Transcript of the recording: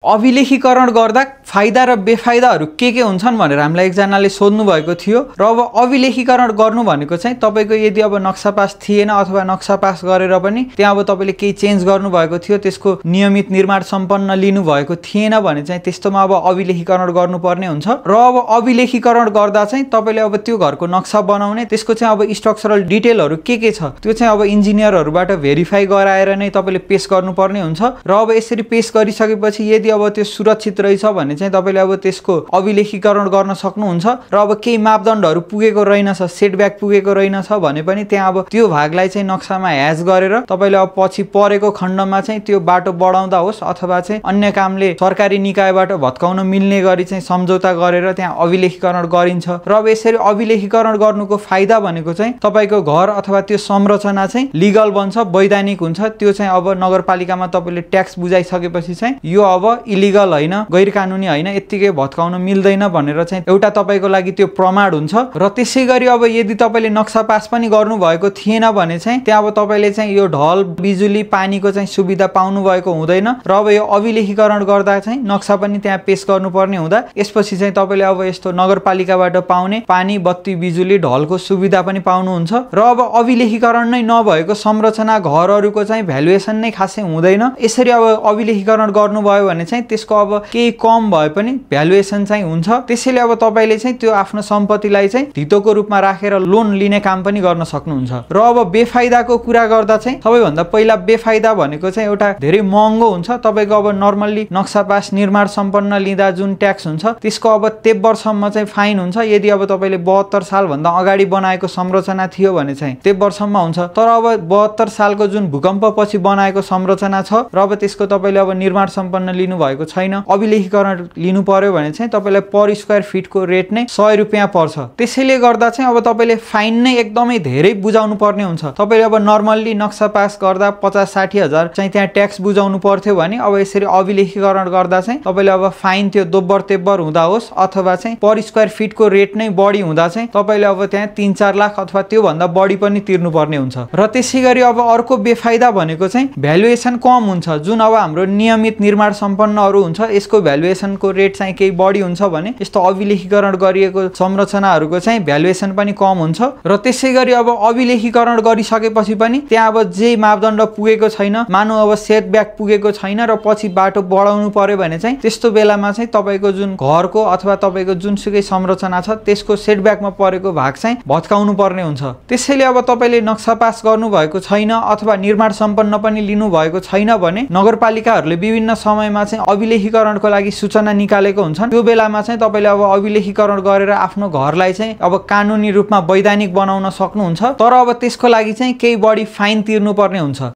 अभिलेखीकरण गर्दा फाइदा र बेफाइदाहरू के हुन्छन् भनेर हामीलाई एकजनाले सोध्नु भएको थियो र अब अभिलेखीकरण गर्नु भनेको चाहिँ तपाईको यदि अब नक्सा पास थिएन अथवा नक्सा पास गरेर पनि त्यहाँ अब तपाईले केही चेन्ज गर्नु भएको थियो त्यसको नियमित निर्माण सम्पन्न लिनु भएको थिएन भने चाहिँ त्यस्तोमा अब अभिलेखीकरण गर्नुपर्ने हुन्छ र अब अभिलेखीकरण गर्दा चाहिँ तपाईले अब त्यो घरको नक्सा बनाउने त्यसको चाहिँ अब स्ट्रक्चरल डिटेलहरू के छ त्यो चाहिँ अब इन्जिनियरहरुबाट भेरिफाई गराएर नै तपाईले पेश गर्नुपर्ने हुन्छ र अब यसरी पेश गरिसकेपछि यदि अब त्यो सुरक्षित रहेछ भने चाहिँ तपाईले अब त्यसको अभिलेखीकरण गर्न सक्नुहुन्छ र अब केही मापदण्डहरू पुगेको रहेनछ सेटब्याक पुगेको रहेनछ भने पनि त्यहाँ अब त्यो भागलाई चाहिँ नक्सामा ह्याच गरेर तपाईले अब पछि परेको खण्डमा चाहिँ त्यो बाटो बढाउँदा होस् अथवा चाहिँ अन्य कामले सरकारी निकायबाट भत्काउन मिल्ने गरी चाहिँ सम्झौता गरेर त्यहाँ अभिलेखीकरण गरिन्छ र अब यसरी अभिलेखीकरण गर्नुको फाइदा भनेको चाहिँ तपाईको घर अथवा त्यो संरचना चाहिँ लिगल बन्छ वैधानिक हुन्छ त्यो चाहिँ अब नगरपालिकामा तपाईले ट्याक्स बुझाइसकेपछि चाहिँ यो अब इलिगल हैन गैर कानुनी हैन यतिकै भत्काउन मिल्दैन भनेर चाहिँ एउटा तपाईको लागि त्यो प्रमाण हुन्छ र त्यसैगरी अब यदि तपाईले नक्सा पास पनि गर्नु भएको थिएन भने चाहिँ त्यहाँ अब तपाईले चाहिँ यो ढल बिजुली पानीको चाहिँ सुविधा पाउनु भएको हुँदैन र अब यो अभिलेखीकरण गर्दा चाहिँ नक्सा पनि त्यहाँ पेश गर्नुपर्ने हुँदा यसपछि चाहिँ तपाईले अब यस्तो नगरपालिकाबाट पाउने पानी बत्ती बिजुली ढलको सुविधा पनि पाउनुहुन्छ र अब अभिलेखीकरण नै नभएको संरचना घरहरुको चाहिँ भ्यालुएसन नै खासै हुँदैन यसरी अब अभिलेखीकरण गर्नुभयो भने चाहिँ त्यसको अब केही कम भए पनि भ्यालुएसन चाहिँ हुन्छ त्यसैले अब तपाईले चाहिँ त्यो आफ्नो सम्पत्तिलाई चाहिँ धितोको रूपमा राखेर लोन लिने काम पनि गर्न सक्नुहुन्छ र अब बेफाइदाको कुरा गर्दा चाहिँ सबैभन्दा पहिला बेफाइदा भनेको चाहिँ एउटा धेरै महँगो हुन्छ तपाईको अब नर्मल्ली नक्सा पास निर्माण सम्पन्न लिँदा जुन ट्याक्स हुन्छ त्यसको अब 13 वर्षसम्म चाहिँ फाइन हुन्छ यदि अब तपाईले 72 साल भन्दा अगाडि बनाएको संरचना थियो भने चाहिँ 13 वर्षसम्म हुन्छ तर अब 72 सालको जुन भूकम्प पछि बनाएको संरचना छ र अब त्यसको तपाईले अब निर्माण सम्पन्न लिनु भएको छैन अभिलेखीकरण लिनु पर्यो भने चाहिँ तपाईलाई पर स्क्वायर फिटको रेट नै 100 रुपैयाँ पर्छ त्यसैले गर्दा चाहिँ अब तपाईले फाइन नै एकदमै धेरै बुझाउनु पर्ने हुन्छ तपाईले अब नर्मल्ली नक्सा पास गर्दा 50-60 हजार चाहिँ त्यहाँ ट्याक्स बुझाउनु पर्थ्यो भने अब यसरी अभिलेखीकरण गर्दा चाहिँ तपाईले अब फाइन त्यो दोब्बर तेब्बर हुँदा होस् अथवा चाहिँ पर स्क्वायर फिटको रेट नै बढी हुँदा चाहिँ तपाईले अब त्यहाँ 3-4 लाख अथवा त्यो भन्दा बढी पनि तिर्नु पर्ने हुन्छ र त्यसैगरी अब अर्को बेफाइदा भनेको चाहिँ भ्यालुएसन कम हुन्छ जुन अब हाम्रो नियमित निर्माण सम्पन्नहरु हुन्छ यसको भ्यालुएसनको रेट चाहिँ केही बढी हुन्छ भने यस्तो अभिलेखीकरण गरिएको संरचनाहरुको चाहिँ भ्यालुएसन पनि कम हुन्छ र त्यसैगरी अब अभिलेखीकरण गरिसकेपछि पनि त्यहाँ अब जे मापदण्ड पुगेको छैन मानु अब सेटब्याक पुगेको छैन र पछि बाटो बढाउनु पर्यो भने चाहिँ त्यस्तो बेलामा चाहिँ तपाईको जुन घरको अथवा तपाईको जुनसुकै संरचना छ त्यसको सेटब्याकमा परेको भाग चाहिँ भत्काउनु पर्ने हुन्छ त्यसैले अब तपाईले नक्सा पास गर्नु भएको छैन अथवा निर्माण सम्पन्न पनि लिनु भएको छैन भने नगरपालिकाहरुले विभिन्न समयमा चाहिँ अभिलेखीकरणको लागि सूचना निकालेको हुन्छन् त्यो बेलामा चाहिँ तपाईले अब अभिलेखीकरण गरेर आफ्नो घरलाई चाहिँ अब कानुनी रूपमा वैधानिक बनाउन सक्नुहुन्छ तर अब त्यसको लागि चाहिँ केही बढी फाइन तिर्नु पर्ने हुन्छ।